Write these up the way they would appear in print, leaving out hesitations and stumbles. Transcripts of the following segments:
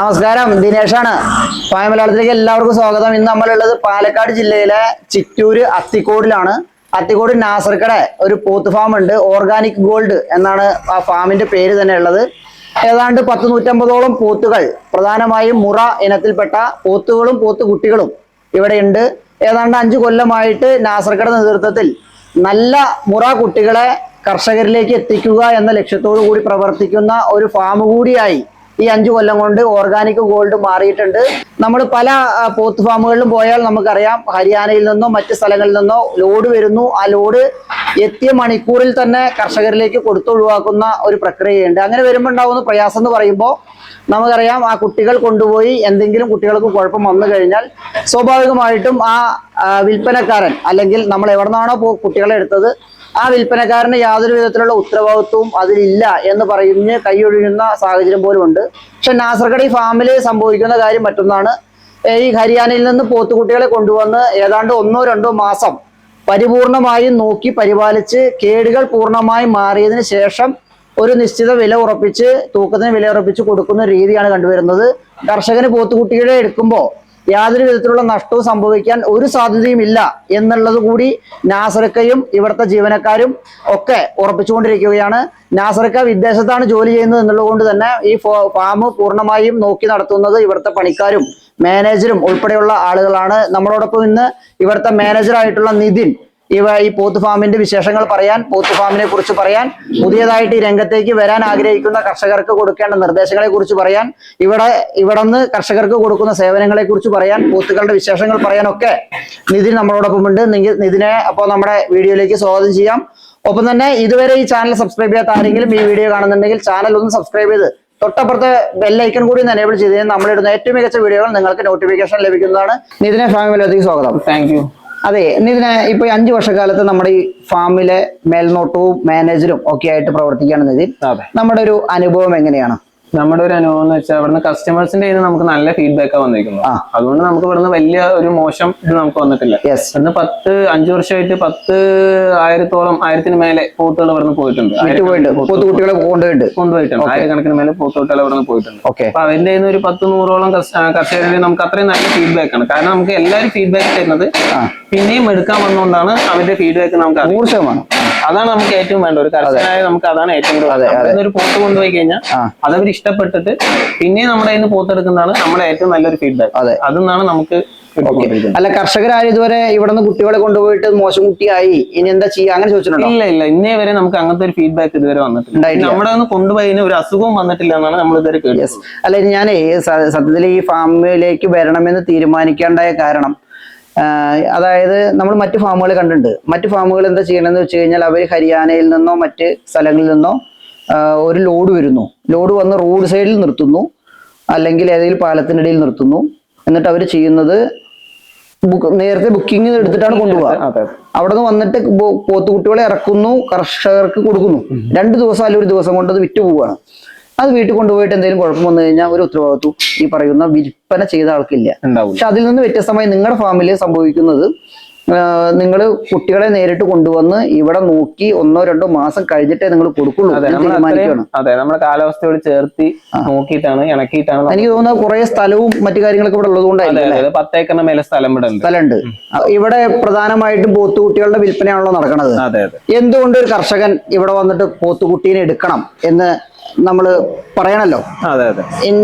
നമസ്കാരം, ദിനേശാണ്. പായ മലയാളത്തിലേക്ക് എല്ലാവർക്കും സ്വാഗതം. ഇന്ന് നമ്മളുള്ളത് പാലക്കാട് ജില്ലയിലെ ചിറ്റൂര് അത്തിക്കോടിലാണ്. അത്തിക്കോട് നാസർക്കട ഒരു പോത്ത് ഫാം ഉണ്ട്. ഓർഗാനിക് ഗോൾഡ് എന്നാണ് ആ ഫാമിന്റെ പേര് തന്നെ ഉള്ളത്. ഏതാണ്ട് 100-150ഓളം പോത്തുകൾ, പ്രധാനമായും മുറ ഇനത്തിൽപ്പെട്ട പോത്തുകളും പോത്തുകുട്ടികളും ഇവിടെയുണ്ട്. ഏതാണ്ട് 5 കൊല്ലമായിട്ട് നാസർക്കട നേതൃത്വത്തിൽ നല്ല മുറ കുട്ടികളെ കർഷകരിലേക്ക് എത്തിക്കുക എന്ന ലക്ഷ്യത്തോടു കൂടി പ്രവർത്തിക്കുന്ന ഒരു ഫാം കൂടിയായി ഈ 5 കൊല്ലം കൊണ്ട് ഓർഗാനിക് ഗോൾഡ് മാറിയിട്ടുണ്ട്. നമ്മൾ പല പോത്ത് ഫാമുകളിലും പോയാൽ നമുക്കറിയാം, ഹരിയാനയിൽ നിന്നോ മറ്റ് സ്ഥലങ്ങളിൽ നിന്നോ ലോഡ് വരുന്നു. ആ ലോഡ് എത്തിയ മണിക്കൂറിൽ തന്നെ കർഷകരിലേക്ക് കൊടുത്തൊഴിവാക്കുന്ന ഒരു പ്രക്രിയയുണ്ട്. അങ്ങനെ വരുമ്പോൾ ഉണ്ടാകുന്ന പ്രയാസം എന്ന് പറയുമ്പോൾ നമുക്കറിയാം, ആ കുട്ടികൾ കൊണ്ടുപോയി എന്തെങ്കിലും കുട്ടികൾക്ക് കുഴപ്പം വന്നു കഴിഞ്ഞാൽ സ്വാഭാവികമായിട്ടും ആ വിൽപ്പനക്കാരൻ, അല്ലെങ്കിൽ നമ്മൾ എവിടെ നിന്നാണോ കുട്ടികളെ എടുത്തത്, ആ വിൽപ്പനക്കാരന് യാതൊരു വിധത്തിലുള്ള ഉത്തരവാദിത്വവും അതിലില്ല എന്ന് പറഞ്ഞ് കൈയൊഴിയുന്ന സാഹചര്യം പോലും ഉണ്ട്. പക്ഷെ നാസർക്കട ഈ ഫാമിൽ സംഭവിക്കുന്ന കാര്യം മറ്റൊന്നാണ്. ഈ ഹരിയാനയിൽ നിന്ന് പോത്തുകുട്ടികളെ കൊണ്ടുവന്ന് ഏതാണ്ട് 1-2 മാസം പരിപൂർണമായും നോക്കി പരിപാലിച്ച് കേടുകൾ പൂർണ്ണമായും മാറിയതിന് ശേഷം ഒരു നിശ്ചിത വില ഉറപ്പിച്ച്, തൂക്കത്തിന് വില ഉറപ്പിച്ച് കൊടുക്കുന്ന രീതിയാണ് കണ്ടുവരുന്നത്. കർഷകന് പോത്തുകുട്ടികളെ എടുക്കുമ്പോൾ യാതൊരു വിധത്തിലുള്ള നഷ്ടവും സംഭവിക്കാൻ ഒരു സാധ്യതയും ഇല്ല എന്നുള്ളത് കൂടി നാസർക്കയും ഇവിടുത്തെ ജീവനക്കാരും ഒക്കെ ഉറപ്പിച്ചുകൊണ്ടിരിക്കുകയാണ്. നാസർക്ക വിദേശത്താണ് ജോലി ചെയ്യുന്നത് എന്നുള്ളത് കൊണ്ട് തന്നെ ഈ ഫാം പൂർണ്ണമായും നോക്കി നടത്തുന്നത് ഇവിടുത്തെ പണിക്കാരും മാനേജരും ഉൾപ്പെടെയുള്ള ആളുകളാണ്. നമ്മളോടൊപ്പം ഇന്ന് ഇവിടുത്തെ മാനേജറായിട്ടുള്ള നിതിൻ ഈ പോത്ത് ഫാമിന്റെ വിശേഷങ്ങൾ പറയാൻ, പോത്ത് ഫാമിനെ കുറിച്ച് പറയാൻ, പുതിയതായിട്ട് ഈ രംഗത്തേക്ക് വരാൻ ആഗ്രഹിക്കുന്ന കർഷകർക്ക് കൊടുക്കേണ്ട നിർദ്ദേശങ്ങളെ കുറിച്ച് പറയാൻ, ഇവിടെ നിന്ന് കർഷകർക്ക് കൊടുക്കുന്ന സേവനങ്ങളെ കുറിച്ച് പറയാൻ, പോത്തുകളുടെ വിശേഷങ്ങൾ പറയാനൊക്കെ നിതിൻ നമ്മളോടൊപ്പം ഉണ്ട്. നിതിനെ അപ്പോൾ നമ്മുടെ വീഡിയോയിലേക്ക് സ്വാഗതം ചെയ്യാം. ഒപ്പം തന്നെ ഇതുവരെ ഈ ചാനൽ സബ്സ്ക്രൈബ് ചെയ്യാത്ത ആരെങ്കിലും ഈ വീഡിയോ കാണുന്നുണ്ടെങ്കിൽ ചാനൽ ഒന്ന് സബ്സ്ക്രൈബ് ചെയ്ത് തൊട്ടപ്പുറത്തെ ബെല്ലൈക്കൺ കൂടി ഒന്ന് എനേബിൾ ചെയ്ത് നമ്മളിടുന്ന ഏറ്റവും മികച്ച വീഡിയോകൾ നിങ്ങൾക്ക് നോട്ടിഫിക്കേഷൻ ലഭിക്കുന്നതാണ്. നിതിനെ ഫാമിലേക്ക് സ്വാഗതം. Thank you. അതെ, ഇതിനെ ഇപ്പൊ 5 വർഷക്കാലത്ത് നമ്മുടെ ഈ ഫാമിലെ മേൽനോട്ടവും മാനേജരും ഒക്കെ ആയിട്ട് പ്രവർത്തിക്കുകയാണ് നിതിൻ. നമ്മുടെ ഒരു അനുഭവം എങ്ങനെയാണ്? നമ്മുടെ ഒരു അനുഭവം എന്ന് വെച്ചാൽ ഇവിടുന്ന് കസ്റ്റമേഴ്സിന്റെ നമുക്ക് നല്ല ഫീഡ്ബാക്ക് വന്നിരിക്കുന്നു. അതുകൊണ്ട് നമുക്ക് ഇവിടുന്ന് വലിയ ഒരു മോശം ഇത് നമുക്ക് വന്നിട്ടില്ല. ഇവിടുന്ന് 5 വർഷമായിട്ട് 10,000-ഓളം 1000-ന് മേലെ പോത്തുകൾ ഇവിടുന്ന് പോയിട്ടുണ്ട്. പോത്തുകുട്ടികളെ കൊണ്ടുപോയിട്ടുണ്ട്. 1000-കണക്കിന് മേലെ പോത്തുകുട്ടികൾ ഇവിടുന്ന് പോയിട്ടുണ്ട്. അപ്പൊ അവന്റെ ഒരു 10-100ഓളം കർഷകരുടെ നമുക്ക് അത്രയും നല്ല ഫീഡ്ബാക്ക് ആണ്. കാരണം നമുക്ക് എല്ലാവരും ഫീഡ്ബാക്ക് തരുന്നത് പിന്നെയും എടുക്കാൻ വന്നുകൊണ്ടാണ് അവരുടെ ഫീഡ്ബാക്ക് നമുക്ക് 100%. അതാണ് നമുക്ക് ഏറ്റവും വേണ്ട. ഒരു കർഷകനായ നമുക്ക് അതാണ് ഏറ്റവും കൂടുതൽ. ഒരു പോത്ത് കൊണ്ടുപോയി കഴിഞ്ഞാൽ അതവർ ഇഷ്ടപ്പെട്ടിട്ട് പിന്നെ നമ്മുടെ കയ്യിൽ നിന്ന് പോത്തെടുക്കുന്നതാണ് നമ്മുടെ ഏറ്റവും നല്ലൊരു ഫീഡ്ബാക്ക്. അതെന്നാണ് നമുക്ക്. അല്ല, കർഷകരാരും ഇതുവരെ ഇവിടെ നിന്ന് കുട്ടികളെ കൊണ്ടുപോയിട്ട് മോശം കുട്ടിയായി ഇനി എന്താ ചെയ്യുക അങ്ങനെ ചോദിച്ചിട്ടുണ്ടോ? ഇല്ല, ഇന്നേ വരെ നമുക്ക് അങ്ങനത്തെ ഒരു ഫീഡ്ബാക്ക് ഇതുവരെ വന്നിട്ടില്ല. നമ്മുടെ ഒന്ന് കൊണ്ടുപോയി ഒരു അസുഖവും വന്നിട്ടില്ല എന്നാണ് നമ്മൾ ഇതുവരെ കേട്ടത്. അല്ല, ഞാൻ സത്യത്തിൽ ഈ ഫാമിലേക്ക് വരണമെന്ന് തീരുമാനിക്കേണ്ടായ കാരണം, അതായത് നമ്മൾ മറ്റു ഫാമുകൾ കണ്ടിട്ടുണ്ട്. മറ്റു ഫാമുകൾ എന്താ ചെയ്യണമെന്ന് വെച്ച് കഴിഞ്ഞാൽ, അവർ ഹരിയാനയിൽ നിന്നോ മറ്റ് സ്ഥലങ്ങളിൽ നിന്നോ ഒരു ലോഡ് വരുന്നു. ലോഡ് വന്ന് റോഡ് സൈഡിൽ നിർത്തുന്നു, അല്ലെങ്കിൽ ഏതെങ്കിലും പാലത്തിനിടയിൽ നിർത്തുന്നു. എന്നിട്ട് അവർ ചെയ്യുന്നത് നേരത്തെ ബുക്കിംഗ് എടുത്തിട്ടാണ് കൊണ്ടുപോകുക. അവിടെ നിന്ന് വന്നിട്ട് പോത്തുകുട്ടികളെ ഇറക്കുന്നു, കർഷകർക്ക് കൊടുക്കുന്നു. 2 ദിവസം അല്ലെങ്കിൽ 1 ദിവസം കൊണ്ട് അത് വിറ്റ് പോവുകയാണ്. അത് വീട്ടിൽ കൊണ്ടുപോയിട്ട് എന്തെങ്കിലും കുഴപ്പം വന്നു കഴിഞ്ഞാൽ ഒരു ഉത്തരവാദിത്വം ഈ പറയുന്ന വിൽപ്പന ചെയ്ത ആൾക്കില്ല. പക്ഷെ അതിൽ നിന്ന് വ്യത്യസ്തമായി നിങ്ങളുടെ ഫാമിൽ സംഭവിക്കുന്നത്, നിങ്ങൾ കുട്ടികളെ നേരിട്ട് കൊണ്ടുവന്ന് ഇവിടെ നോക്കി 1-2 മാസം കഴിഞ്ഞിട്ടേ നിങ്ങൾ കൊടുക്കുള്ളൂ. അതെ, നമ്മുടെ കാലാവസ്ഥയോട് ചേർത്തി നോക്കിയിട്ടാണ്, ഇണക്കിയിട്ടാണ്. എനിക്ക് തോന്നുന്നത് കുറെ സ്ഥലവും മറ്റു കാര്യങ്ങളൊക്കെ ഇവിടെ ഉള്ളത് കൊണ്ടായിരിക്കും. 10 ഏക്കറിന് മേലെ സ്ഥലമുണ്ട്. ഇവിടെ പ്രധാനമായിട്ടും പോത്തുകുട്ടികളുടെ വിൽപ്പനയാണല്ലോ നടക്കുന്നത്. എന്തുകൊണ്ട് ഒരു കർഷകൻ ഇവിടെ വന്നിട്ട് പോത്തുകുട്ടീനെ എടുക്കണം എന്ന് നമ്മള് പറയണല്ലോ.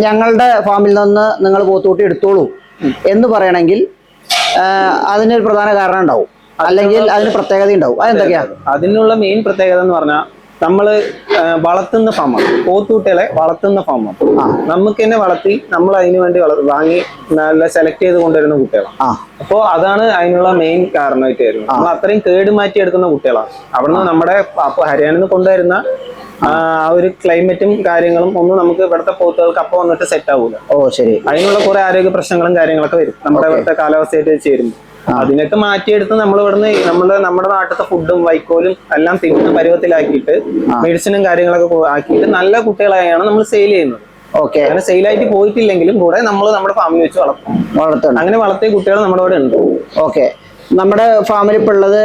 ഞങ്ങളുടെ ഫാമിൽ നിന്ന് നിങ്ങൾ പോത്തുകുട്ടി എടുത്തോളൂ എന്ന് പറയണമെങ്കിൽ അതിനൊരു പ്രധാന കാരണം ഉണ്ടാവും, അല്ലെങ്കിൽ അതിന് പ്രത്യേകത ഉണ്ടാവും. അതെന്തൊക്കെയാ? അതിനുള്ള മെയിൻ പ്രത്യേകത എന്ന് പറഞ്ഞാൽ, നമ്മള് വളർത്തുന്ന ഫാമാണ്. പോത്തുകുട്ടികളെ വളർത്തുന്ന ഫാമാണ്. നമുക്ക് തന്നെ വളർത്തി നമ്മൾ അതിനു വേണ്ടി വാങ്ങി നല്ല സെലക്ട് ചെയ്ത് കൊണ്ടുവരുന്ന കുട്ടികളാണ്. അപ്പോ അതാണ് അതിനുള്ള മെയിൻ കാരണമായിട്ട് വരുന്നത്. നമ്മൾ അത്രയും കേട് മാറ്റി എടുക്കുന്ന കുട്ടികളാണ്. അവിടുന്ന് നമ്മുടെ ഹരിയാനയിൽ നിന്ന് കൊണ്ടുവരുന്ന ആ ഒരു ക്ലൈമറ്റും കാര്യങ്ങളും ഒന്നും നമുക്ക് ഇവിടുത്തെ പോത്തുകൾക്ക് അപ്പൊ വന്നിട്ട് സെറ്റ് ആവൂല. ശരി. അതിനുള്ള കുറെ ആരോഗ്യ പ്രശ്നങ്ങളും കാര്യങ്ങളൊക്കെ വരും നമ്മുടെ ഇവിടുത്തെ കാലാവസ്ഥയായിട്ട് ചേരുമ്പോൾ. അതിനൊക്കെ മാറ്റിയെടുത്ത് നമ്മൾ ഇവിടുന്ന് നമ്മുടെ നാട്ടിലത്തെ ഫുഡും വൈക്കോലും എല്ലാം തിന്നുന്ന പരുവത്തിലാക്കിയിട്ട് മെഡിസിനും കാര്യങ്ങളൊക്കെ ആക്കിയിട്ട് നല്ല കുട്ടികളായാണ് നമ്മൾ സെയിൽ ചെയ്യുന്നത്. അങ്ങനെ സെയിലായിട്ട് പോയിട്ടില്ലെങ്കിലും കൂടെ നമ്മൾ നമ്മുടെ ഫാമിൽ വെച്ച് വളർത്തും. അങ്ങനെ വളർത്തിയ കുട്ടികൾ നമ്മുടെ ഇവിടെ ഉണ്ട്. നമ്മുടെ ഫാമിൽ ഇപ്പൊ ഉള്ളത്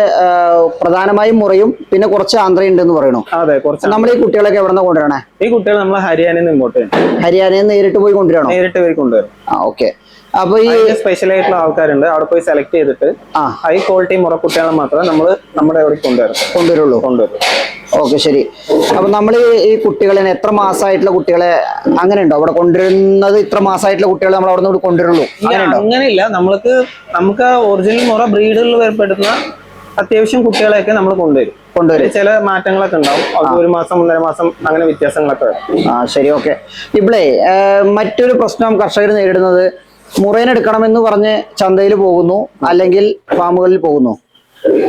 പ്രധാനമായും മുറയും പിന്നെ കുറച്ച് ആന്ധ്രയുണ്ട് എന്ന് പറയണു. അതെ, കുറച്ച്. നമ്മൾ ഈ കുട്ടികളൊക്കെ എവിടെ നിന്ന് കൊണ്ടുവരണേ? ഈ കുട്ടികൾ നമ്മൾ ഹരിയാനയിൽ നിന്ന് ഇങ്ങോട്ട് ഹരിയാനയിൽ നിന്ന് നേരിട്ട് പോയി കൊണ്ടുവരണോ? നേരിട്ട് പോയി കൊണ്ടുവരും. ഓക്കെ. അപ്പൊ ഈ സ്പെഷ്യൽ ആയിട്ടുള്ള ആൾക്കാരുണ്ട്, അവിടെ പോയി സെലക്ട് ചെയ്തിട്ട് ഹൈ ക്വാളിറ്റി മുറ കുട്ടികളെ മാത്രമേ നമ്മൾ നമ്മുടെ അവിടെ കൊണ്ടുവരുള്ളൂ. ഓക്കെ, ശരി. അപ്പൊ നമ്മൾ ഈ കുട്ടികളെ എത്ര മാസമായിട്ടുള്ള കുട്ടികളെ അങ്ങനെ ഉണ്ടോ അവിടെ കൊണ്ടുവരുന്നത്? ഇത്ര മാസമായിട്ടുള്ള കുട്ടികളെ നമ്മൾ അവിടെ നിന്ന് കൊണ്ടുവരുള്ളൂ? അങ്ങനെയില്ല. നമുക്ക് ഒറിജിനൽ മുറ ബ്രീഡുകളിൽ ഏർപ്പെടുന്ന അത്യാവശ്യം കുട്ടികളെയൊക്കെ നമ്മൾ കൊണ്ടുവരും. ചില മാറ്റങ്ങളൊക്കെ ഉണ്ടാവും. അത് 1 മാസം 1.5 മാസം അങ്ങനെ വ്യത്യാസങ്ങളൊക്കെ വരും. ശരി, ഓക്കെ. ഇവിടെ മറ്റൊരു പ്രശ്നം കർഷകർ നേരിടുന്നത്, മുറേനെടുക്കണമെന്ന് പറഞ്ഞ് ചന്തയിൽ പോകുന്നു അല്ലെങ്കിൽ ഫാമുകളിൽ പോകുന്നു,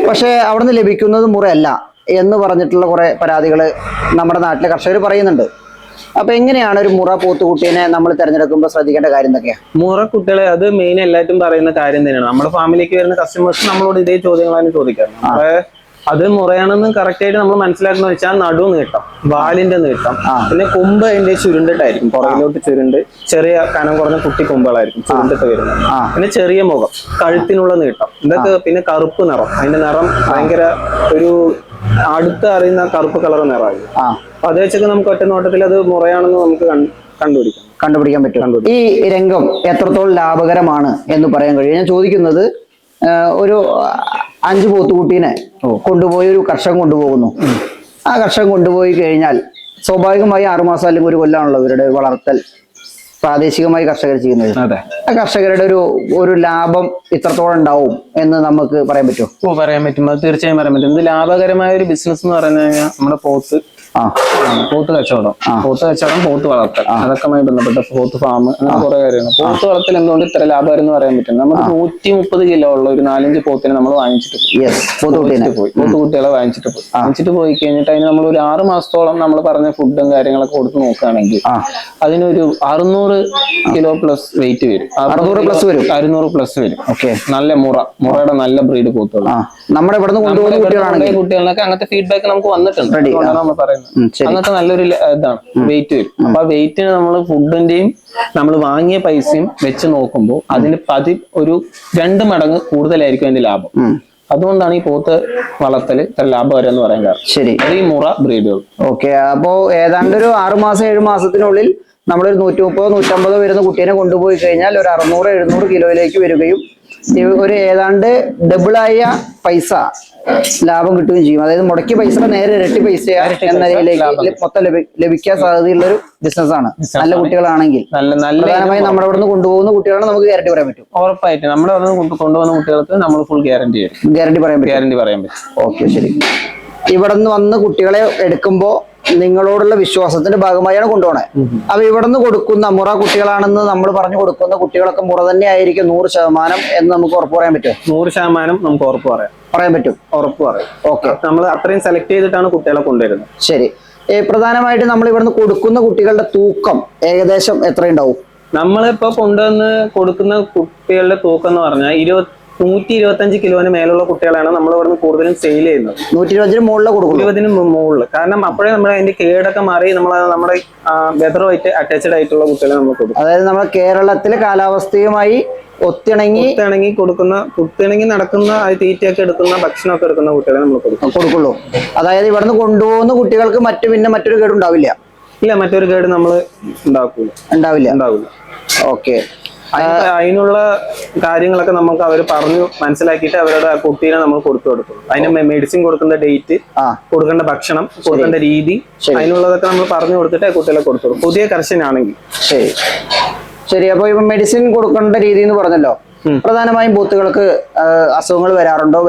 പക്ഷെ അവിടെ നിന്ന് ലഭിക്കുന്നത് മുറയല്ല എന്ന് പറഞ്ഞിട്ടുള്ള കുറെ പരാതികൾ നമ്മുടെ നാട്ടിലെ കർഷകർ പറയുന്നുണ്ട്. അപ്പൊ എങ്ങനെയാണ് ഒരു മുറ പോത്തുകുട്ടീനെ നമ്മൾ തിരഞ്ഞെടുക്കുമ്പോൾ ശ്രദ്ധിക്കേണ്ട കാര്യം എന്തൊക്കെയാ? മുറ കുട്ടികളെ അത് മെയിൻ എല്ലായിട്ടും പറയുന്ന കാര്യം തന്നെയാണ്. നമ്മുടെ ഫാമിലിക്ക് വരുന്ന കസ്റ്റമേഴ്സ് നമ്മളോട് ഇതേ ചോദ്യങ്ങളാണ് ചോദിക്കാറ്. അത് മുറയാണെന്ന് കറക്റ്റ് ആയിട്ട് നമ്മൾ മനസ്സിലാക്കുന്ന വെച്ചാൽ നടു നീട്ടം, വാലിന്റെ നീട്ടം, പിന്നെ കൊമ്പ് അതിന്റെ ചുരുണ്ടിട്ടായിരിക്കും, പുറകിലോട്ട് ചുരുണ്ട്, ചെറിയ കനം കുറഞ്ഞ കുട്ടി കൊമ്പുകളായിരിക്കും ചുരുണ്ടിട്ട് വരുന്നത്. പിന്നെ ചെറിയ മുഖം, കഴുത്തിനുള്ള നീട്ടം, ഇതൊക്കെ. പിന്നെ കറുപ്പ് നിറം, അതിന്റെ നിറം ഭയങ്കര ഒരു അടുത്ത് അറിയുന്ന കറുപ്പ് കളർ നിറമായിരിക്കും. അപ്പൊ അത് വെച്ചൊക്കെ നമുക്ക് ഒറ്റ നോട്ടത്തിൽ അത് മുറയാണെന്ന് നമുക്ക് കണ്ടുപിടിക്കാൻ പറ്റും. ഈ രംഗം എത്രത്തോളം ലാഭകരമാണ് എന്ന് പറയാൻ കഴിയും? ഞാൻ ചോദിക്കുന്നത്, ഒരു 5 പോത്തുകുട്ടീനെ കൊണ്ടുപോയി ഒരു കർഷകൻ കൊണ്ടുപോകുന്നു. ആ കർഷകൻ കൊണ്ടുപോയി കഴിഞ്ഞാൽ സ്വാഭാവികമായി 6 മാസം അല്ലെങ്കിൽ 1 കൊല്ലമാണല്ലോ ഇവരുടെ വളർത്തൽ പ്രാദേശികമായി കർഷകർ ചെയ്യുന്നത്. ആ കർഷകരുടെ ഒരു ലാഭം ഇത്രത്തോളം ഉണ്ടാവും എന്ന് നമുക്ക് പറയാൻ പറ്റുമോ? പറയാൻ പറ്റും, അത് തീർച്ചയായും പറയാൻ പറ്റും. ഇത് ലാഭകരമായ ഒരു ബിസിനസ് എന്ന് പറഞ്ഞു കഴിഞ്ഞാൽ നമ്മുടെ പോത്ത് കച്ചവടം, പോത്ത് വളർത്തൽ, അതൊക്കെയുമായി ബന്ധപ്പെട്ട പോത്ത് ഫാം, അങ്ങനെ കുറെ കാര്യങ്ങൾ. പോത്ത് വളർത്തൽ എന്തുകൊണ്ട് ഇത്ര ലാഭകരം എന്ന് പറയാൻ പറ്റും? നമുക്ക് 130 കിലോ ഉള്ള ഒരു 4-5 പോത്തിനെ നമ്മൾ വാങ്ങിച്ചിട്ട് പോയി, പോത്തുകുട്ടികളെ വാങ്ങിച്ചിട്ട് പോയി കഴിഞ്ഞിട്ട് അതിന് നമ്മൾ ഒരു 6 മാസത്തോളം നമ്മൾ പറഞ്ഞ ഫുഡും കാര്യങ്ങളൊക്കെ കൊടുത്ത് നോക്കുകയാണെങ്കിൽ അതിനൊരു 600 കിലോ പ്ലസ് വെയിറ്റ് വരും. 600 പ്ലസ് വരും. ഓക്കെ, നല്ല മുറയുടെ നല്ല ബ്രീഡ് പോത്തുകൾ നമ്മുടെ ഇവിടെ കൊണ്ടുപോകുന്ന കുട്ടികളൊക്കെ അങ്ങനത്തെ ഫീഡ്ബാക്ക് നമുക്ക് വന്നിട്ടുണ്ട്. നമ്മൾ പറയുന്നത് അങ്ങനത്തെ നല്ലൊരു ഇതാണ്, വെയിറ്റ് വരും. അപ്പൊ ആ വെയിറ്റിന് നമ്മൾ ഫുഡിന്റെയും നമ്മൾ വാങ്ങിയ പൈസയും വെച്ച് നോക്കുമ്പോൾ അതിന് ഒരു 2 മടങ്ങ് കൂടുതലായിരിക്കും അതിന്റെ ലാഭം. അതുകൊണ്ടാണ് ഈ പോത്ത് വളർത്തൽ ഇത്ര ലാഭകരം എന്ന് പറയാൻ കാരണം. ശരി, അത് ഈ മുറ ബ്രീഡുകൾ. ഓക്കെ. അപ്പോ ഏതാണ്ട് ഒരു 6 മാസം 7 മാസത്തിനുള്ളിൽ നമ്മളൊരു 130-150 വരുന്ന കുട്ടീനെ കൊണ്ടുപോയി കഴിഞ്ഞാൽ ഒരു 600-700 കിലോയിലേക്ക് വരികയും ഒരു ഏതാണ്ട് ഡബിളായ പൈസ ലാഭം കിട്ടുകയും ചെയ്യും. അതായത് മുടക്കിയ പൈസ നേരെ ഇരട്ടി പൈസ എന്ന നിലയിലേക്ക് മൊത്തം ലഭിക്കാൻ സാധ്യതയുള്ള ഒരു ബിസിനസ്സാണ്. നല്ല കുട്ടികളാണെങ്കിൽ, പ്രധാനമായും നമ്മുടെ അവിടെ നിന്ന് കൊണ്ടുപോകുന്ന കുട്ടികളാണ് നമുക്ക് ഗ്യാരണ്ടി പറയാൻ പറ്റും. ഉറപ്പായിട്ടും നമ്മുടെ അവിടെ നിന്ന് കൊണ്ടുപോകുന്ന കുട്ടികൾക്ക് നമ്മൾ ഫുൾ ഗ്യാരണ്ടി പറയാൻ പറ്റും. ഓക്കെ, ശരി. ഇവിടെ നിന്ന് വന്ന് കുട്ടികളെ എടുക്കുമ്പോൾ നിങ്ങളോടുള്ള വിശ്വാസത്തിന്റെ ഭാഗമായാണ് കൊണ്ടുപോണേ. അപ്പൊ ഇവിടെ നിന്ന് കൊടുക്കുന്ന മുറ കുട്ടികളാണെന്ന് നമ്മൾ പറഞ്ഞു കൊടുക്കുന്ന കുട്ടികളൊക്കെ മുറ തന്നെ ആയിരിക്കും 100% എന്ന് നമുക്ക് ഉറപ്പ് പറയാൻ പറ്റും? 100% നമുക്ക് ഉറപ്പ് പറയാൻ പറ്റും. ഓക്കെ, നമ്മൾ അത്രയും സെലക്ട് ചെയ്തിട്ടാണ് കുട്ടികളെ കൊണ്ടുവരുന്നത്. ശരി. പ്രധാനമായിട്ട് നമ്മൾ ഇവിടുന്ന് കൊടുക്കുന്ന കുട്ടികളുടെ തൂക്കം ഏകദേശം എത്ര ഉണ്ടാവും? നമ്മളിപ്പോ കൊണ്ടുവന്ന് കൊടുക്കുന്ന കുട്ടികളുടെ തൂക്കം എന്ന് പറഞ്ഞാൽ 125 കിലോന് മേലുള്ള കുട്ടികളാണ് നമ്മൾ ഇവിടുന്ന് കൂടുതലും സെയിൽ ചെയ്യുന്നത്. 120 മുകളിൽ. കാരണം അപ്പോഴേ നമ്മൾ അതിന്റെ കേടൊക്കെ മാറി നമ്മുടെ വെതറുമായിട്ട് അറ്റാച്ച്ഡ് ആയിട്ടുള്ള കുട്ടികളെ നമ്മൾ കൊടുക്കും. അതായത് നമ്മുടെ കേരളത്തിലെ കാലാവസ്ഥയുമായി ഒത്തിണങ്ങി നടക്കുന്ന തീറ്റയൊക്കെ എടുക്കുന്ന ഭക്ഷണമൊക്കെ എടുക്കുന്ന കുട്ടികളെ നമ്മൾ കൊടുക്കുള്ളൂ. അതായത് ഇവിടുന്ന് കൊണ്ടുപോകുന്ന കുട്ടികൾക്ക് മറ്റൊരു കേടുണ്ടാവില്ല? ഇല്ല, മറ്റൊരു കേട് നമ്മൾ ഉണ്ടാവില്ല. ഓക്കെ. അതിനുള്ള കാര്യങ്ങളൊക്കെ നമുക്ക് അവർ പറഞ്ഞു മനസ്സിലാക്കിയിട്ട് അവരുടെ കുട്ടീനെ നമ്മൾ കൊടുക്കും. അതിന് മെഡിസിൻ കൊടുക്കുന്ന ഡേറ്റ്, കൊടുക്കേണ്ട ഭക്ഷണം, കൊടുക്കേണ്ട രീതി, അതിനുള്ളതൊക്കെ നമ്മൾ പറഞ്ഞു കൊടുത്തിട്ട് കുട്ടികളെ കൊടുത്തു. പുതിയ കർഷകനാണെങ്കിൽ. ശരി. അപ്പൊ ഇപ്പൊ മെഡിസിൻ കൊടുക്കേണ്ട രീതി എന്ന് പറഞ്ഞല്ലോ, പ്രധാനമായും പോത്തുകൾക്ക് അസുഖങ്ങൾ വരാറുണ്ടോ?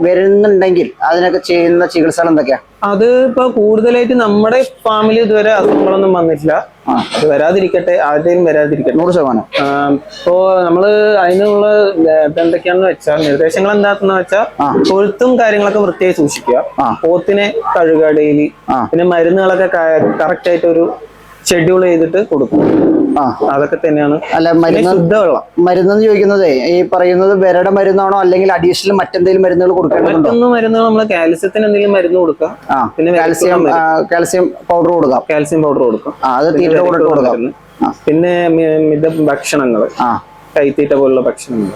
വരുന്നുണ്ടെങ്കിൽ അതിനൊക്കെ ചെയ്യുന്ന ചികിത്സകൾ എന്തൊക്കെയാ? അത് ഇപ്പൊ കൂടുതലായിട്ട് നമ്മുടെ ഫാമിലി ഇതുവരെ അസുഖങ്ങളൊന്നും വന്നിട്ടില്ല. അത് വരാതിരിക്കട്ടെ, ആരുടെയും വരാതിരിക്കട്ടെ. 100%. ഇപ്പോ നമ്മള് അതിനുള്ള എന്തൊക്കെയാണെന്ന് വെച്ചാൽ നിർദ്ദേശങ്ങൾ എന്താണെന്ന് വെച്ചാൽ കൊഴുത്തും കാര്യങ്ങളൊക്കെ വൃത്തിയായി സൂക്ഷിക്കുക, പോത്തിനെ കഴുകുക ഡെയിലി, പിന്നെ മരുന്നുകളൊക്കെ കറക്റ്റ് ആയിട്ട് ഒരു ഷെഡ്യൂൾ ചെയ്തിട്ട് കൊടുക്കും. അതൊക്കെ തന്നെയാണ്. അല്ല, ശുദ്ധവെള്ളം മരുന്ന് ചോദിക്കുന്നത് ഈ പറയുന്നത് വിരയുടെ മരുന്നാണോ അല്ലെങ്കിൽ അഡീഷണൽ മറ്റെന്തെങ്കിലും മരുന്നുകൾ കൊടുക്കേണ്ടതുണ്ടോ? മറ്റൊന്നും മരുന്നുകൾ നമ്മൾ കാൽസ്യത്തിന് എന്തെങ്കിലും മരുന്ന് കൊടുക്കാം. പിന്നെ കാൽസ്യം പൗഡർ കൊടുക്കാം. അത് തീറ്റ കൊടുക്കാം. പിന്നെ ഭക്ഷണങ്ങൾ, കൈത്തീറ്റ പോലുള്ള ഭക്ഷണങ്ങൾ.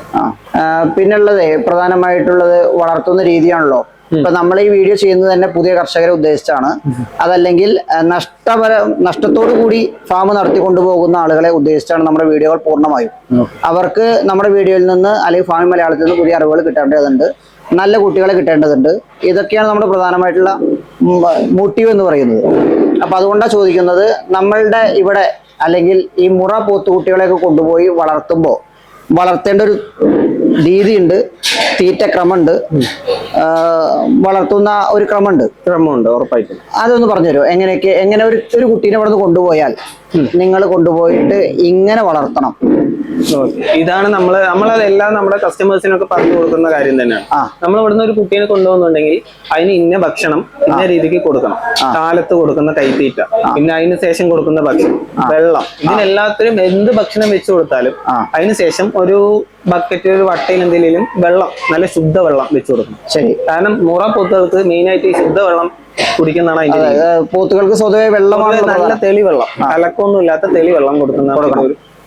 പിന്നുള്ളത് പ്രധാനമായിട്ടുള്ളത് വളർത്തുന്ന രീതിയാണല്ലോ. ഇപ്പൊ നമ്മൾ ഈ വീഡിയോ ചെയ്യുന്നത് തന്നെ പുതിയ കർഷകരെ ഉദ്ദേശിച്ചാണ്. അതല്ലെങ്കിൽ നഷ്ടത്തോടു കൂടി ഫാം നടത്തിക്കൊണ്ടുപോകുന്ന ആളുകളെ ഉദ്ദേശിച്ചാണ് നമ്മുടെ വീഡിയോകൾ പൂർണ്ണമായും. അവർക്ക് നമ്മുടെ വീഡിയോയിൽ നിന്ന് അല്ലെങ്കിൽ ഫാമിംഗ് മലയാളത്തിൽ നിന്ന് പുതിയ അറിവുകൾ കിട്ടേണ്ടതുണ്ട്, നല്ല കുട്ടികളെ കിട്ടേണ്ടതുണ്ട്. ഇതൊക്കെയാണ് നമ്മുടെ പ്രധാനമായിട്ടുള്ള മോട്ടീവ് എന്ന് പറയുന്നത്. അപ്പൊ അതുകൊണ്ടാണ് ചോദിക്കുന്നത്, നമ്മളുടെ ഇവിടെ അല്ലെങ്കിൽ ഈ മുറ പോത്തുകുട്ടികളെയൊക്കെ കൊണ്ടുപോയി വളർത്തുമ്പോൾ വളർത്തേണ്ട ഒരു രീതിയുണ്ട്, തീറ്റ ക്രമമുണ്ട്, വളർത്തുന്ന ഒരു ക്രമമുണ്ട് ഉറപ്പായിട്ടും. അതൊന്ന് പറഞ്ഞു തരുമോ? എങ്ങനെ ഒരു കുട്ടീനെ ഇവിടെ നിന്ന് കൊണ്ടുപോയാൽ നിങ്ങൾ കൊണ്ടുപോയിട്ട് ഇങ്ങനെ വളർത്തണം, ഇതാണ് നമ്മളതെല്ലാം നമ്മുടെ കസ്റ്റമേഴ്സിനൊക്കെ പറഞ്ഞു കൊടുക്കുന്ന കാര്യം തന്നെയാണ്. നമ്മൾ ഇവിടുന്ന് ഒരു കുട്ടീനെ കൊണ്ടുപോകുന്നുണ്ടെങ്കിൽ അതിന് ഇന്ന ഭക്ഷണം ഇന്ന രീതിക്ക് കൊടുക്കണം. കാലത്ത് കൊടുക്കുന്ന കൈത്തീറ്റ, പിന്നെ അതിന് ശേഷം കൊടുക്കുന്ന ഭക്ഷണം, വെള്ളം, ഇതിനെല്ലാത്തിനും എന്ത് ഭക്ഷണം വെച്ച് കൊടുത്താലും അതിന് ശേഷം ഒരു ബക്കറ്റ്, ഒരു വട്ടയിൽ എന്തെങ്കിലും വെള്ളം, നല്ല ശുദ്ധവെള്ളം വെച്ച് കൊടുക്കണം. ശരി. കാരണം മുറ പോത്തുകൾക്ക് മെയിനായിട്ട് ഈ ശുദ്ധവെള്ളം കുടിക്കുന്നതാണ് അതിന്റെ. പോത്തുകൾക്ക് സ്വതവേ വെള്ളമാണ് നല്ല തെളിവെള്ളം, കലക്കൊന്നും ഇല്ലാത്ത തെളിവെള്ളം കൊടുക്കുന്ന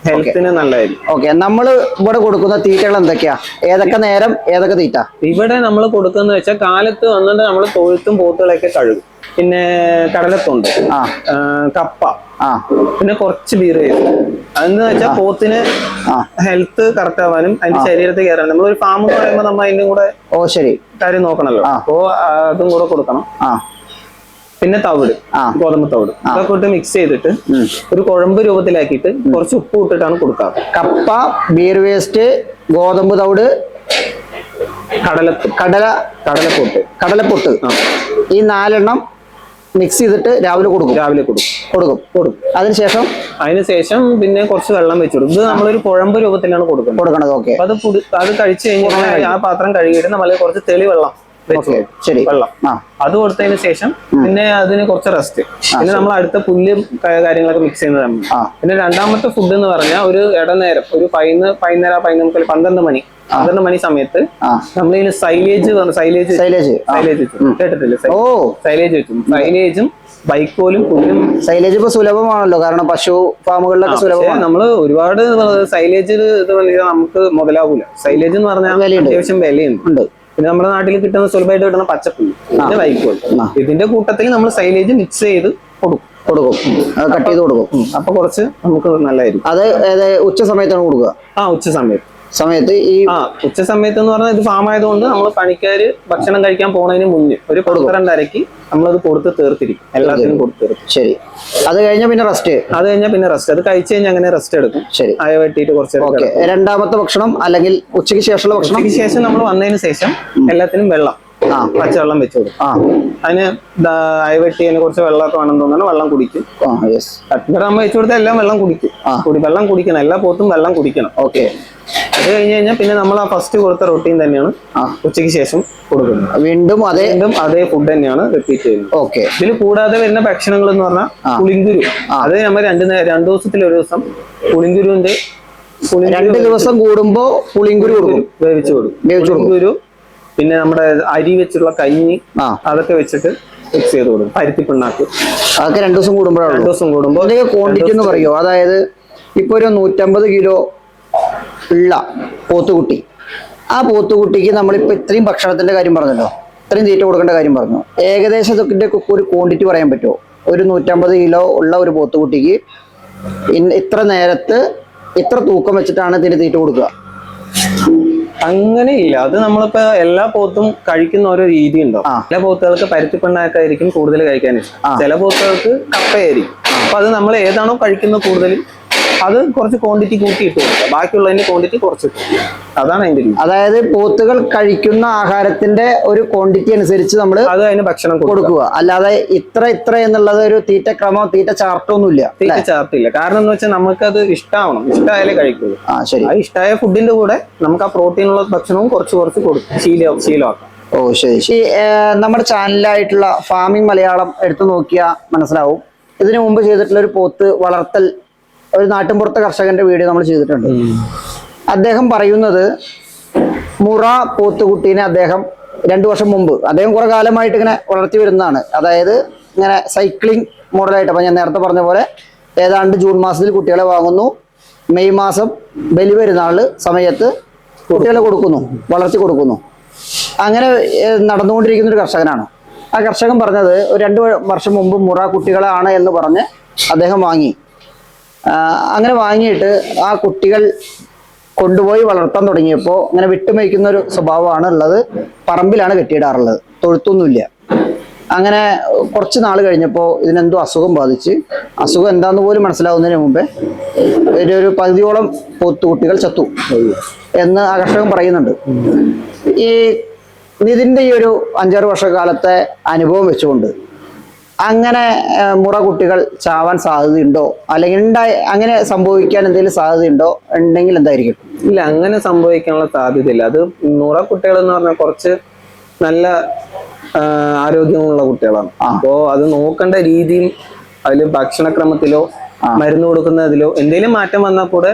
ഹെൽത്തിന് നല്ലതായിരിക്കും. ഓക്കെ. നമ്മൾ ഇവിടെ കൊടുക്കുന്ന തീറ്റകൾ എന്തൊക്കെയാ? ഏതൊക്കെ നേരം ഏതൊക്കെ തീറ്റ? ഇവിടെ നമ്മൾ കൊടുക്കുന്ന വെച്ചാൽ കാലത്ത് വന്നിട്ട് നമ്മൾ തൊഴുത്തും പോത്തുകളൊക്കെ കഴുകും. പിന്നെ കടലത്തൊണ്ട്, കപ്പ, പിന്നെ കുറച്ച് ബീർ വേസ്റ്റ്. അതെന്ന് വെച്ചാൽ പോത്തിന് ഹെൽത്ത് കറക്റ്റ് ആവാനും അതിന്റെ ശരീരത്തിൽ കയറാനും. നമ്മളൊരു ഫാം എന്ന് പറയുമ്പോൾ നമ്മൾ അതിന്റെ കൂടെ കാര്യം നോക്കണല്ലോ. അപ്പോ അതും കൂടെ കൊടുക്കണം. പിന്നെ തവിട്, ഗോതമ്പ് തവിട്, ഇതൊക്കെ ഇട്ട് മിക്സ് ചെയ്തിട്ട് ഒരു കുഴമ്പ് രൂപത്തിലാക്കിയിട്ട് കുറച്ച് ഉപ്പ് ഇട്ടിട്ടാണ് കൊടുക്കാറ്. കപ്പ, ബീർ വേസ്റ്റ്, ഗോതമ്പ് തവിട്, കടലപ്പൊട്ട്, ഈ 4 മിക്സ് ചെയ്തിട്ട് രാവിലെ കൊടുക്കും. അതിനുശേഷം പിന്നെ കുറച്ച് വെള്ളം വെച്ച് കൊടുക്കും. ഇത് നമ്മളൊരു കുഴമ്പ് രൂപത്തിലാണ് കൊടുക്കുന്നത്. ഓക്കെ. അത് കഴിച്ചു കഴിഞ്ഞാൽ ആ പാത്രം കഴുകിയിട്ട് നമ്മൾ കുറച്ച് തെളി വെള്ളം വെള്ളം അത് കൊടുത്തതിന് ശേഷം പിന്നെ അതിന് കുറച്ച് റെസ്റ്റ്. പിന്നെ നമ്മൾ അടുത്ത പുല്ല് കാര്യങ്ങളൊക്കെ മിക്സ് ചെയ്യുന്നതാണ്. പിന്നെ രണ്ടാമത്തെ ഫുഡ് എന്ന് പറഞ്ഞാൽ ഒരു ഇടനേരം, ഒരു 12 മണി സമയത്ത് നമ്മൾ ഇതിന് സൈലേജ് കേട്ടിട്ടില്ലേ? സൈലേജും വൈക്കോലും പുല്ലും. സൈലേജ് ഇപ്പൊ സുലഭമാണല്ലോ, കാരണം പശു ഫാമുകളിലൊക്കെ സുലഭമാണ്. നമ്മള് ഒരുപാട് സൈലേജിൽ ഇത് നമുക്ക് മുതലാവൂല. സൈലേജ് എന്ന് പറഞ്ഞാൽ അത്യാവശ്യം വിലയുണ്ട്. പിന്നെ നമ്മുടെ നാട്ടിൽ കിട്ടുന്ന സുലഭമായിട്ട് കിട്ടുന്ന പച്ചപ്പുല്ല്, പിന്നെ വൈക്കോൽ, ഇതിന്റെ കൂട്ടത്തിൽ നമ്മൾ സൈലേജ് മിക്സ് ചെയ്ത് കൊടുക്കും, കട്ട് ചെയ്ത് കൊടുക്കും. അപ്പൊ കുറച്ച് നമുക്ക് നല്ലതായിരിക്കും. അത് ഉച്ച സമയത്താണ് കൊടുക്കുക? ഉച്ച സമയത്ത് ഉച്ച സമയത്ത് എന്ന് പറഞ്ഞാൽ ഇത് ഫാം ആയതുകൊണ്ട് നമ്മൾ പണിക്കാര് ഭക്ഷണം കഴിക്കാൻ പോകുന്നതിന് മുന്നേ ഒരു 12:30 നമ്മളത് കൊടുത്ത് തീർത്തിരിക്കും, എല്ലാത്തിനും കൊടുത്ത് തീർക്കും. ശരി. അത് കഴിഞ്ഞാൽ പിന്നെ റെസ്റ്റ്. അത് കഴിച്ചു കഴിഞ്ഞാൽ അങ്ങനെ റെസ്റ്റ് എടുക്കും. ശരി. അയ വെട്ടിയിട്ട് കുറച്ച്. രണ്ടാമത്തെ ഭക്ഷണം അല്ലെങ്കിൽ ഉച്ചയ്ക്ക് ശേഷമുള്ള ഭക്ഷണം? ഉച്ചയ്ക്ക് ശേഷം നമ്മൾ വന്നതിന് ശേഷം എല്ലാത്തിനും വെള്ളം, പച്ചവെള്ളം വെച്ച് കൊടുക്കും. അതിന് അയവെട്ടി അതിന് കുറച്ച് വെള്ളമൊക്കെ വേണമെന്ന് തോന്നുന്നു, വെള്ളം കുടിക്കും. നമ്മൾ വെച്ച് കൊടുത്താൽ എല്ലാം വെള്ളം കുടിക്കണം. എല്ലാ പോത്തും വെള്ളം കുടിക്കണം. ഓക്കെ. അത് കഴിഞ്ഞ് കഴിഞ്ഞാൽ പിന്നെ നമ്മൾ ആ ഫസ്റ്റ് കൊടുത്ത റൊട്ടീൻ തന്നെയാണ് ഉച്ചയ്ക്ക് ശേഷം കൊടുക്കുന്നത്. വീണ്ടും അതേ ഫുഡ് തന്നെയാണ് റിപ്പീറ്റ് ചെയ്യുന്നത്. ഓക്കെ. ഇതിൽ കൂടാതെ വരുന്ന ഭക്ഷണങ്ങൾ എന്ന് പറഞ്ഞാൽ പുളിങ്കുരു. അത് നമ്മൾ 2 ദിവസത്തിൽ ഒരു ദിവസം പുളിങ്കുരുവിന്റെ 2 ദിവസം കൂടുമ്പോ പുളിങ്കുരു വേവിച്ചു കൊടുക്കും. പുളിങ്കുരു, പിന്നെ നമ്മുടെ അരി വെച്ചുള്ള കഞ്ഞി, അതൊക്കെ വെച്ചിട്ട് മിക്സ് ചെയ്ത് കൊടുക്കും. പരുത്തി പിണ്ണാക്ക്, അതൊക്കെ 2 ദിവസം കൂടുമ്പോൾ. ക്വാണ്ടിറ്റി എന്ന് പറയുമോ? അതായത് ഇപ്പൊ ഒരു 150 കിലോ ഉള്ള പോത്തുകുട്ടി, ആ പോത്തുകുട്ടിക്ക് നമ്മളിപ്പോ ഇത്രയും ഭക്ഷണത്തിന്റെ കാര്യം പറഞ്ഞല്ലോ, ഇത്രയും തീറ്റ കൊടുക്കേണ്ട കാര്യം പറഞ്ഞു. ഏകദേശം ഇതൊക്കെ ഒരു ക്വാണ്ടിറ്റി പറയാൻ പറ്റുമോ? ഒരു 150 കിലോ ഉള്ള ഒരു പോത്തുകുട്ടിക്ക് ഇത്ര നേരത്ത് ഇത്ര തൂക്കം വെച്ചിട്ടാണ് ഇതിന് തീറ്റ കൊടുക്കുക? അങ്ങനെ ഇല്ല. അത് നമ്മളിപ്പോ എല്ലാ പോത്തും കഴിക്കുന്ന ഓരോ രീതി ഉണ്ടോ. ചില പോത്തുകൾക്ക് പരുത്തി പിണ്ണാക്കായിരിക്കും കൂടുതൽ കഴിക്കാൻ ഇഷ്ടം, ചില പോത്തുകൾക്ക് കപ്പയായിരിക്കും. അപ്പൊ അത് നമ്മൾ ഏതാണോ കഴിക്കുന്നത് കൂടുതൽ അത് കുറച്ച് ക്വാണ്ടിറ്റി കൂട്ടി ഇട്ട് കൊടുക്കുക, ബാക്കിയുള്ളതിന്റെ ക്വാണ്ടിറ്റി കുറച്ചിട്ട്. അതാണ് അതിന്റെ രീതി. അതായത് പോത്തുകൾ കഴിക്കുന്ന ആഹാരത്തിന്റെ ഒരു ക്വാണ്ടിറ്റി അനുസരിച്ച് നമ്മൾ അത് അതിന് ഭക്ഷണം കൊടുക്കുക, അല്ലാതെ ഇത്ര എന്നുള്ളത് ഒരു തീറ്റ ക്രമം, തീറ്റ ചാർട്ടൊന്നുമില്ല. തീറ്റ ചാർട്ടില്ല. കാരണം എന്ന് വെച്ചാൽ നമുക്കത് ഇഷ്ടമാവണം, ഇഷ്ടമായാലേ കഴിക്കുള്ളൂ. ശരി. ആ ഇഷ്ടമായ ഫുഡിന്റെ കൂടെ നമുക്ക് ആ പ്രോട്ടീനുള്ള ഭക്ഷണവും കുറച്ച് കൊടുക്കും, ശീലമാക്കാം. ശരി. നമ്മുടെ ചാനലായിട്ടുള്ള ഫാമിംഗ് മലയാളം എടുത്തു നോക്കിയാൽ മനസ്സിലാവും. ഇതിനു മുമ്പ് ചെയ്തിട്ടുള്ള ഒരു പോത്ത് വളർത്തൽ, ഒരു നാട്ടിൻപുറത്തെ കർഷകന്റെ വീഡിയോ നമ്മൾ ചെയ്തിട്ടുണ്ട്. അദ്ദേഹം പറയുന്നത് മുറ പോത്തുകുട്ടീനെ അദ്ദേഹം 2 വർഷം മുമ്പ്, അദ്ദേഹം കുറെ കാലമായിട്ട് ഇങ്ങനെ വളർത്തി വരുന്നതാണ്. അതായത് ഇങ്ങനെ സൈക്ലിംഗ് മോഡലായിട്ട്, അപ്പൊ ഞാൻ നേരത്തെ പറഞ്ഞ പോലെ ഏതാണ്ട് ജൂൺ മാസത്തിൽ കുട്ടികളെ വാങ്ങുന്നു, മെയ് മാസം ബലി പെരുന്നാള് സമയത്ത് കുട്ടികളെ കൊടുക്കുന്നു, വളർത്തി കൊടുക്കുന്നു. അങ്ങനെ നടന്നുകൊണ്ടിരിക്കുന്ന ഒരു കർഷകനാണ്. ആ കർഷകൻ പറഞ്ഞത് ഒരു 2 വർഷം മുമ്പ് മുറ കുട്ടികളാണ് എന്ന് പറഞ്ഞ് അദ്ദേഹം വാങ്ങി. അങ്ങനെ വാങ്ങിയിട്ട് ആ കുട്ടികൾ കൊണ്ടുപോയി വളർത്താൻ തുടങ്ങിയപ്പോൾ ഇങ്ങനെ വിട്ടുമേയ്ക്കുന്ന ഒരു സ്വഭാവമാണ് ഉള്ളത്. പറമ്പിലാണ് കെട്ടിയിടാറുള്ളത്, തൊഴുത്തൊന്നുമില്ല. അങ്ങനെ കുറച്ച് നാൾ കഴിഞ്ഞപ്പോൾ ഇതിനെന്തോ അസുഖം ബാധിച്ച്, അസുഖം എന്താന്ന് പോലും മനസ്സിലാവുന്നതിന് മുമ്പേ ഒരു പകുതിയോളം പോത്തുകുട്ടികൾ ചത്തു എന്ന് ആ കർഷകൻ പറയുന്നുണ്ട്. ഈ നിതിൻ്റെ ഈ ഒരു 5-6 വർഷക്കാലത്തെ അനുഭവം വെച്ചുകൊണ്ട് അങ്ങനെ മുറ കുട്ടികൾ ചാവാൻ സാധ്യതയുണ്ടോ, അല്ലെങ്കിൽ അങ്ങനെ സംഭവിക്കാൻ എന്തെങ്കിലും സാധ്യതയുണ്ടോ? ഉണ്ടെങ്കിൽ എന്തായിരിക്കും? ഇല്ല, അങ്ങനെ സംഭവിക്കാനുള്ള സാധ്യതയില്ല. അത് മുറ കുട്ടികൾ എന്ന് പറഞ്ഞാൽ കുറച്ച് നല്ല ആരോഗ്യമുള്ള കുട്ടികളാണ്. അപ്പോ അത് നോക്കേണ്ട രീതിയും അതിൽ ഭക്ഷണക്രമത്തിലോ മരുന്ന് കൊടുക്കുന്നതിലോ എന്തെങ്കിലും മാറ്റം വന്നാൽ കൂടെ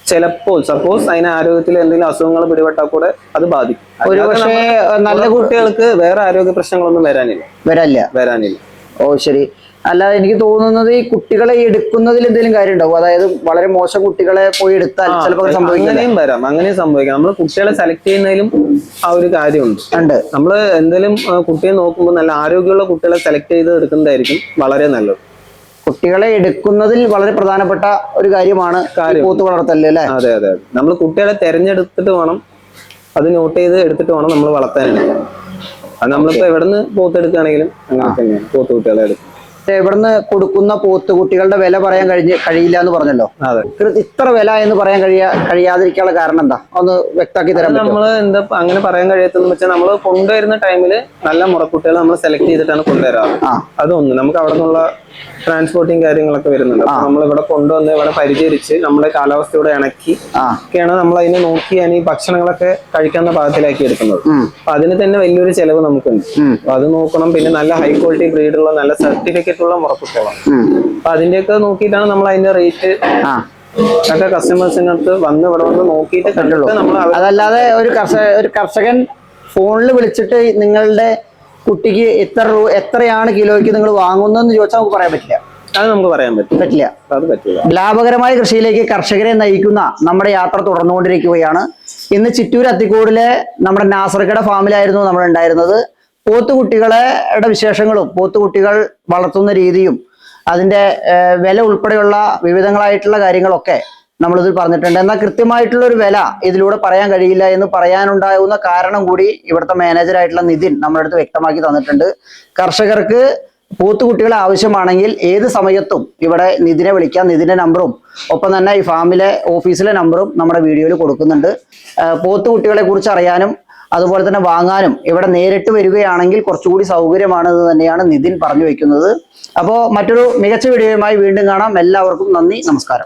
ചിലപ്പോൾ സപ്പോസ് അതിന് ആരോഗ്യത്തിൽ എന്തെങ്കിലും അസുഖങ്ങൾ പിടിപെട്ടാൽ കൂടെ അത് ബാധിക്കും. ഒരു പക്ഷേ നല്ല കുട്ടികൾക്ക് വേറെ ആരോഗ്യ പ്രശ്നങ്ങളൊന്നും വരാനില്ല. ഓ ശരി. അല്ലാതെ എനിക്ക് തോന്നുന്നത് ഈ കുട്ടികളെ എടുക്കുന്നതിൽ എന്തെങ്കിലും കാര്യം ഉണ്ടാവും. അതായത് വളരെ മോശം കുട്ടികളെ പോയി എടുത്താൽ ചിലപ്പോൾ അങ്ങനെയും സംഭവിക്കാം. നമ്മൾ കുട്ടികളെ സെലക്ട് ചെയ്യുന്നതിലും ആ ഒരു കാര്യമുണ്ട്. നമ്മൾ എന്തെങ്കിലും കുട്ടിയെ നോക്കുമ്പോൾ നല്ല ആരോഗ്യമുള്ള കുട്ടികളെ സെലക്ട് ചെയ്ത് എടുക്കുന്നതായിരിക്കും വളരെ നല്ലത്. കുട്ടികളെ എടുക്കുന്നതിൽ വളരെ പ്രധാനപ്പെട്ട ഒരു കാര്യമാണ് പോത്ത് വളർത്തല് അല്ലേ? അതെ. നമ്മൾ കുട്ടികളെ തെരഞ്ഞെടുത്തിട്ട് വേണം, അത് നോട്ട് ചെയ്ത് എടുത്തിട്ട് വേണം നമ്മൾ വളർത്താനായിട്ട്. അത് നമ്മളിപ്പോ എവിടുന്ന് പോത്ത് എടുക്കുകയാണെങ്കിലും അങ്ങനെ തന്നെയാണ് പോത്ത് കുട്ടികളെ എടുക്കും. ഇവിടുന്ന് കൊടുക്കുന്ന പോത്തുകുട്ടികളുടെ വില പറയാൻ കഴിയില്ല എന്ന് പറഞ്ഞല്ലോ. ഇത്ര വില എന്ന് പറയാൻ കഴിയാതിരിക്കാനുള്ള കാരണം എന്താ? ഒന്ന് വ്യക്തമാക്കി തരാൻ പറ്റുമോ? നമ്മള് എന്താ അങ്ങനെ പറയാൻ കഴിയാത്തെന്ന് വെച്ചാൽ നമ്മള് കൊണ്ടുവരുന്ന ടൈമില് നല്ല മുറക്കുട്ടികൾ നമ്മൾ സെലക്ട് ചെയ്തിട്ടാണ് കൊണ്ടുവരാറ്. അതൊന്ന് നമുക്ക് അവിടെ നിന്നുള്ള ട്രാൻസ്പോർട്ടിങ് കാര്യങ്ങളൊക്കെ വരുന്നുണ്ട്. അപ്പൊ നമ്മൾ ഇവിടെ കൊണ്ടുവന്ന് ഇവിടെ പരിചരിച്ച് നമ്മുടെ കാലാവസ്ഥയോടെ ഇണക്കി ഒക്കെയാണ് നമ്മൾ അതിനെ നോക്കി ഈ ഭക്ഷണങ്ങളൊക്കെ കഴിക്കാവുന്ന പാകത്തിലാക്കി എടുക്കുന്നത്. അപ്പൊ അതിന് തന്നെ വലിയൊരു ചെലവ് നമുക്കുണ്ട്. അപ്പൊ അത് നോക്കണം. പിന്നെ നല്ല ഹൈ ക്വാളിറ്റി ബ്രീഡുള്ള നല്ല സർട്ടിഫിക്കറ്റ് ഉള്ള മുറക്കുട്ടികളാണ്. അപ്പൊ അതിന്റെയൊക്കെ നോക്കിയിട്ടാണ് നമ്മൾ അതിന്റെ റേറ്റ് ഒക്കെ കസ്റ്റമേഴ്സിന്റെ അടുത്ത് ഇവിടെ വന്ന് നോക്കിയിട്ട് കണ്ടിട്ടുള്ളൂ. നമ്മൾ അതല്ലാതെ ഒരു കർഷകൻ ഫോണിൽ വിളിച്ചിട്ട് നിങ്ങളുടെ കുട്ടിക്ക് എത്രയാണ് കിലോയ്ക്ക് നിങ്ങൾ വാങ്ങുന്നതെന്ന് ചോദിച്ചാൽ നമുക്ക് പറയാൻ പറ്റില്ല. അത് നമുക്ക് പറയാൻ പറ്റില്ല. അത് പറ്റില്ല. ലാഭകരമായ കൃഷിയിലേക്ക് കർഷകരെ നയിക്കുന്ന നമ്മുടെ യാത്ര തുടർന്നുകൊണ്ടിരിക്കുകയാണ്. ഇന്ന് ചിറ്റൂർ അത്തിക്കോടിലെ നമ്മുടെ നാസർക്കട ഫാമിലായിരുന്നു നമ്മൾ ഉണ്ടായിരുന്നത്. പോത്തുകുട്ടികളുടെ വിശേഷങ്ങളും പോത്തുകുട്ടികൾ വളർത്തുന്ന രീതിയും അതിന്റെ വില ഉൾപ്പെടെയുള്ള വിവിധങ്ങളായിട്ടുള്ള കാര്യങ്ങളൊക്കെ നമ്മളിതിൽ പറഞ്ഞിട്ടുണ്ട്. എന്നാൽ കൃത്യമായിട്ടുള്ള ഒരു വില ഇതിലൂടെ പറയാൻ കഴിയില്ല എന്ന് പറയാനുണ്ടാകുന്ന കാരണം കൂടി ഇവിടുത്തെ മാനേജറായിട്ടുള്ള നിതിൻ നമ്മുടെ അടുത്ത് വ്യക്തമാക്കി തന്നിട്ടുണ്ട്. കർഷകർക്ക് പോത്തുകുട്ടികളെ ആവശ്യമാണെങ്കിൽ ഏത് സമയത്തും ഇവിടെ നിതിനെ വിളിക്കാം. നിതിന്റെ നമ്പറും ഒപ്പം തന്നെ ഈ ഫാമിലെ ഓഫീസിലെ നമ്പറും നമ്മുടെ വീഡിയോയിൽ കൊടുക്കുന്നുണ്ട്. പോത്തുകുട്ടികളെ കുറിച്ച് അറിയാനും അതുപോലെ തന്നെ വാങ്ങാനും ഇവിടെ നേരിട്ട് വരികയാണെങ്കിൽ കുറച്ചുകൂടി സൗകര്യമാണെന്ന് തന്നെയാണ് നിതിൻ പറഞ്ഞു വെക്കുന്നത്. അപ്പോൾ മറ്റൊരു മികച്ച വീഡിയോയുമായി വീണ്ടും കാണാം. എല്ലാവർക്കും നന്ദി, നമസ്കാരം.